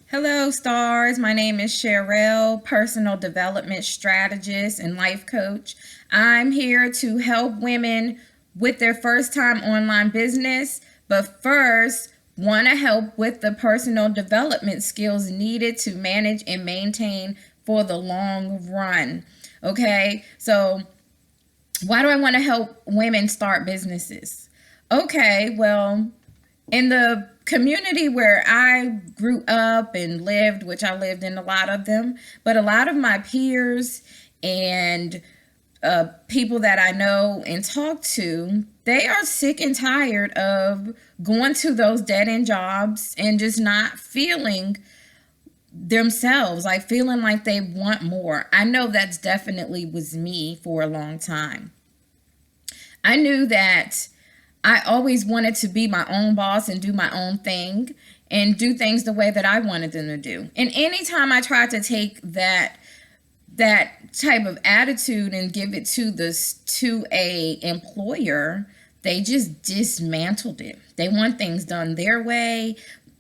Hello, stars. My name is Share-Rel, personal development strategist and life coach. I'm here to help women with their first time online business, but first, want to help with the personal development skills needed to manage and maintain for the long run. Okay, so why do I want to help women start businesses? Okay, well, in the community where I grew up and lived, which I lived in a lot of them, but a lot of my peers and people that I know and talk to, they are sick and tired of going to those dead end jobs and just not feeling themselves, like feeling like they want more. I know that's definitely was me for a long time. I knew that I always wanted to be my own boss and do my own thing and do things the way that I wanted them to do. And anytime I tried to take that type of attitude and give it to a employer, they just dismantled it. They want things done their way.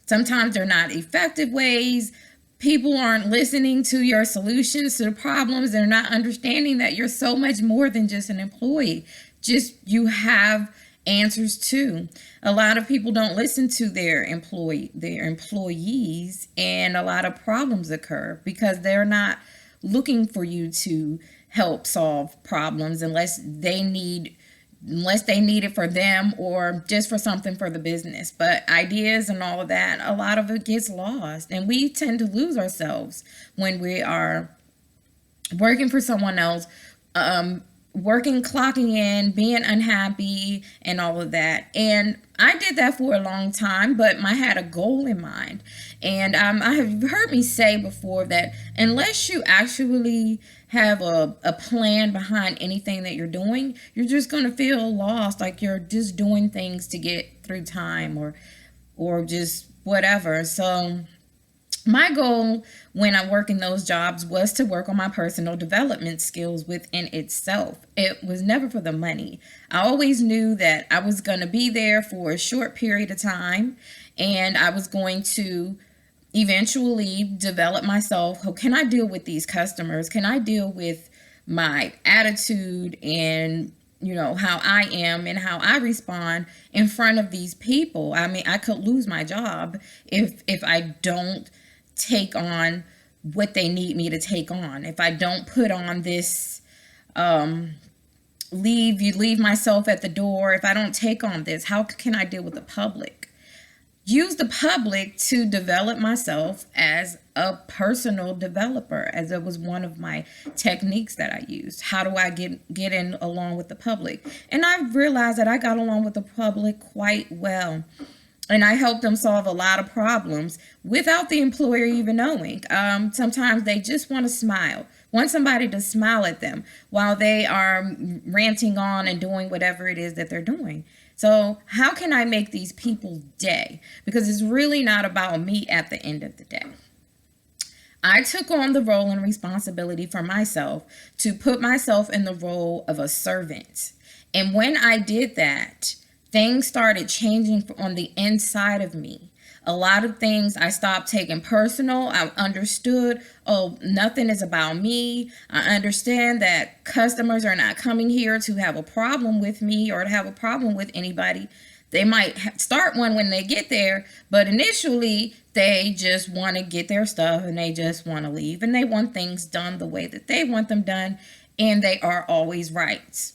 Sometimes they're not effective ways. People aren't listening to your solutions to the problems. They're not understanding that you're so much more than just an employee. Just you have answers too. A lot of people don't listen to their employees, and a lot of problems occur because they're not looking for you to help solve problems unless they need it for them or just for something for the business. But ideas and all of that, a lot of it gets lost, and we tend to lose ourselves when we are working for someone else, working, clocking in, being unhappy, and all of that. And I did that for a long time, but I had a goal in mind. And I have heard me say before that unless you actually have a plan behind anything that you're doing, you're just going to feel lost, like you're just doing things to get through time or just whatever. So my goal when I'm working those jobs was to work on my personal development skills within itself. It was never for the money. I always knew that I was going to be there for a short period of time and I was going to eventually develop myself. How can I deal with these customers? Can I deal with my attitude and how I am and how I respond in front of these people? I mean, I could lose my job if I don't take on what they need me to take on. If I don't put on this leave myself at the door, if I don't take on this, how can I deal with the public? Use the public to develop myself as a personal developer, as it was one of my techniques that I used. How do I get in along with the public? And I realized that I got along with the public quite well. And I help them solve a lot of problems without the employer even knowing. Sometimes they just want to smile, want somebody to smile at them while they are ranting on and doing whatever it is that they're doing. So how can I make these people's day? Because it's really not about me at the end of the day. I took on the role and responsibility for myself to put myself in the role of a servant. And when I did that, things started changing on the inside of me. A lot of things I stopped taking personal. I understood, oh, nothing is about me. I understand that customers are not coming here to have a problem with me or to have a problem with anybody. They might start one when they get there, but initially they just want to get their stuff and they just want to leave and they want things done the way that they want them done, and they are always right.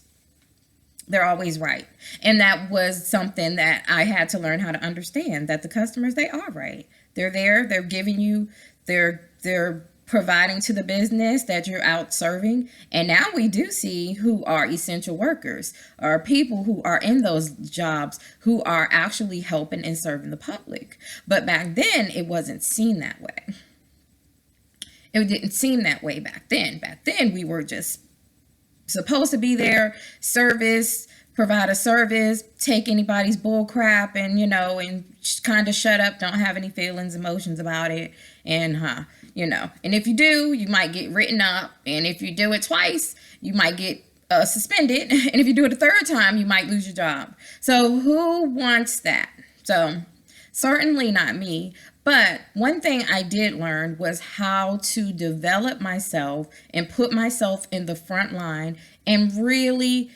They're always right. And that was something that I had to learn how to understand, that the customers, they are right. They're there, they're giving you, they're providing to the business that you're out serving. And now we do see who are essential workers, or people who are in those jobs who are actually helping and serving the public. But back then, it wasn't seen that way. It didn't seem that way back then. Back then, we were just supposed to be there, provide a service, take anybody's bull crap and kind of shut up, don't have any feelings, emotions about it. And and if you do, you might get written up, and if you do it twice, you might get suspended, and if you do it a third time, you might lose your job. So who wants that? So Certainly not me. But one thing I did learn was how to develop myself and put myself in the front line and really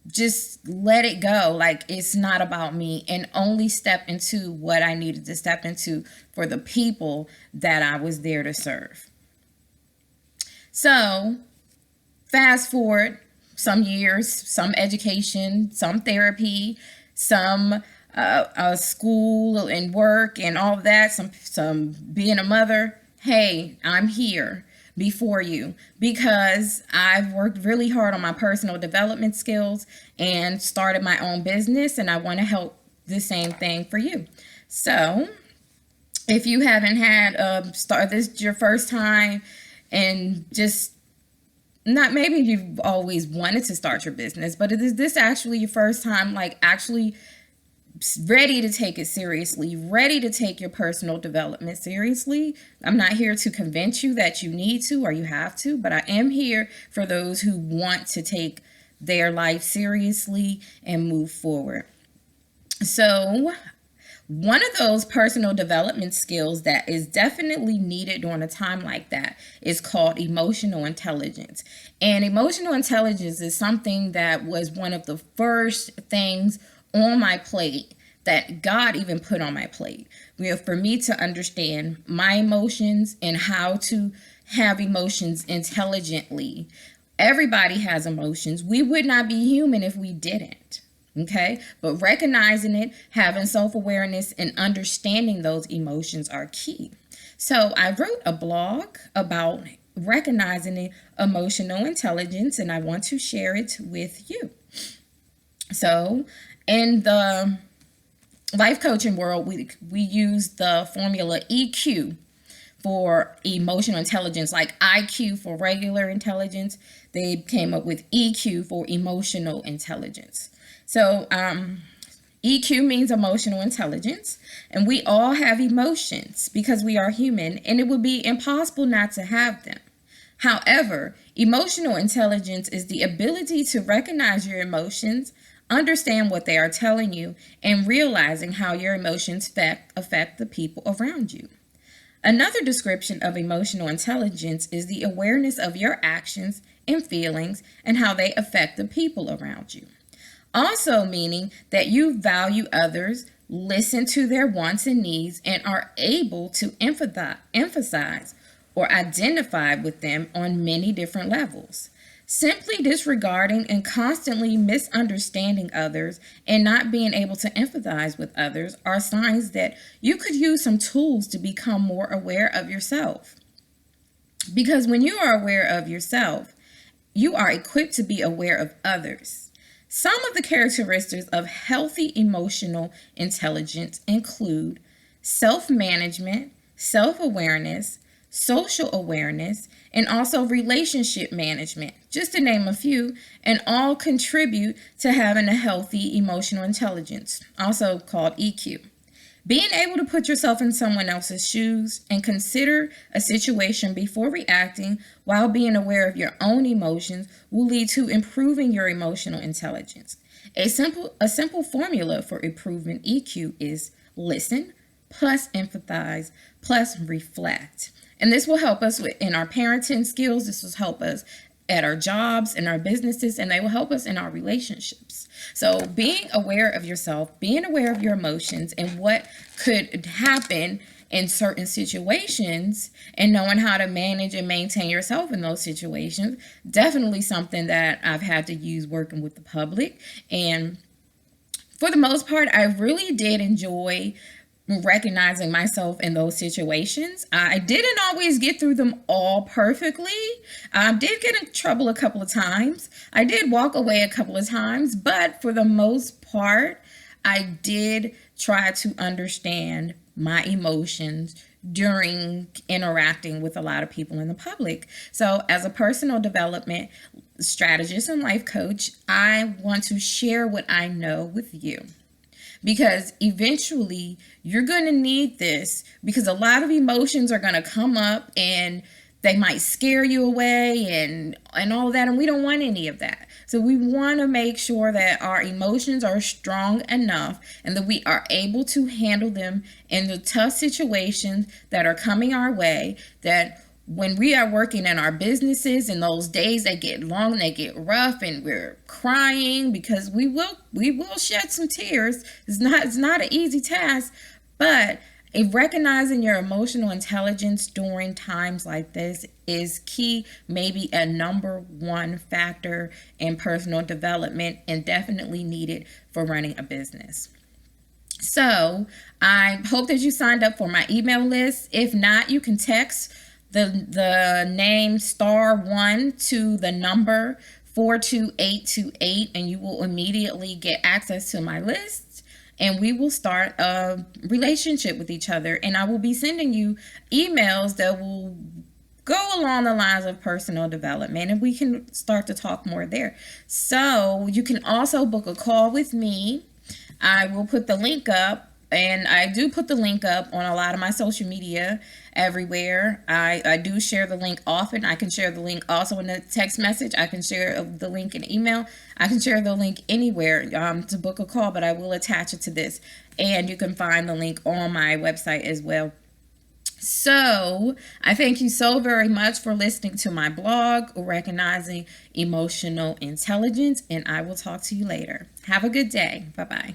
just let it go. Like, it's not about me, and only step into what I needed to step into for the people that I was there to serve. So, fast forward some years, some education, some therapy, some school and work and all of that, some being a mother. Hey, I'm here before you because I've worked really hard on my personal development skills and started my own business, and I want to help the same thing for you. So, if you haven't had start this your first time and just not, maybe you've always wanted to start your business, but is this actually your first time, like, actually ready to take it seriously, ready to take your personal development seriously? I'm not here to convince you that you need to or you have to, but I am here for those who want to take their life seriously and move forward. So, one of those personal development skills that is definitely needed during a time like that is called emotional intelligence. And emotional intelligence is something that was one of the first things on my plate that God even put on my plate. For me to understand my emotions and how to have emotions intelligently. Everybody has emotions. We would not be human if we didn't. Okay, but recognizing it, having self-awareness, and understanding those emotions are key. So I wrote a blog about recognizing emotional intelligence, and I want to share it with you. So in the life coaching world, we use the formula EQ for emotional intelligence, like IQ for regular intelligence. They came up with EQ for emotional intelligence. So EQ means emotional intelligence, and we all have emotions because we are human, and it would be impossible not to have them. However, emotional intelligence is the ability to recognize your emotions, understand what they are telling you, and realizing how your emotions affect the people around you. Another description of emotional intelligence is the awareness of your actions and feelings and how they affect the people around you. Also meaning that you value others, listen to their wants and needs, and are able to emphasize or identify with them on many different levels. Simply disregarding and constantly misunderstanding others and not being able to empathize with others are signs that you could use some tools to become more aware of yourself. Because when you are aware of yourself, you are equipped to be aware of others. Some of the characteristics of healthy emotional intelligence include self-management, self-awareness, social awareness, and also relationship management, just to name a few, and all contribute to having a healthy emotional intelligence, also called EQ. Being able to put yourself in someone else's shoes and consider a situation before reacting while being aware of your own emotions will lead to improving your emotional intelligence. A simple formula for improving EQ is listen plus empathize plus reflect. And this will help us in our parenting skills. This will help us at our jobs and our businesses, and they will help us in our relationships. So being aware of yourself, being aware of your emotions and what could happen in certain situations, and knowing how to manage and maintain yourself in those situations, definitely something that I've had to use working with the public. And for the most part, I really did enjoy recognizing myself in those situations. I didn't always get through them all perfectly. I did get in trouble a couple of times. I did walk away a couple of times, but for the most part, I did try to understand my emotions during interacting with a lot of people in the public. So as a personal development strategist and life coach, I want to share what I know with you. Because eventually you're going to need this, because a lot of emotions are going to come up and they might scare you away and all of that, and we don't want any of that. So we want to make sure that our emotions are strong enough and that we are able to handle them in the tough situations that are coming our way, that when we are working in our businesses and those days they get long, they get rough, and we're crying, because we will shed some tears. It's not an easy task, but if recognizing your emotional intelligence during times like this is key, maybe a number one factor in personal development, and definitely needed for running a business. So I hope that you signed up for my email list. If not, you can text the name *1 to the number 42828, and you will immediately get access to my list, and we will start a relationship with each other. And I will be sending you emails that will go along the lines of personal development, and we can start to talk more there. So you can also book a call with me. I will put the link up, and I do put the link up on a lot of my social media everywhere. I do share the link often. I can share the link also in a text message. I can share the link in email. I can share the link anywhere to book a call, but I will attach it to this. And you can find the link on my website as well. So I thank you so very much for listening to my blog, Recognizing Emotional Intelligence, and I will talk to you later. Have a good day. Bye-bye.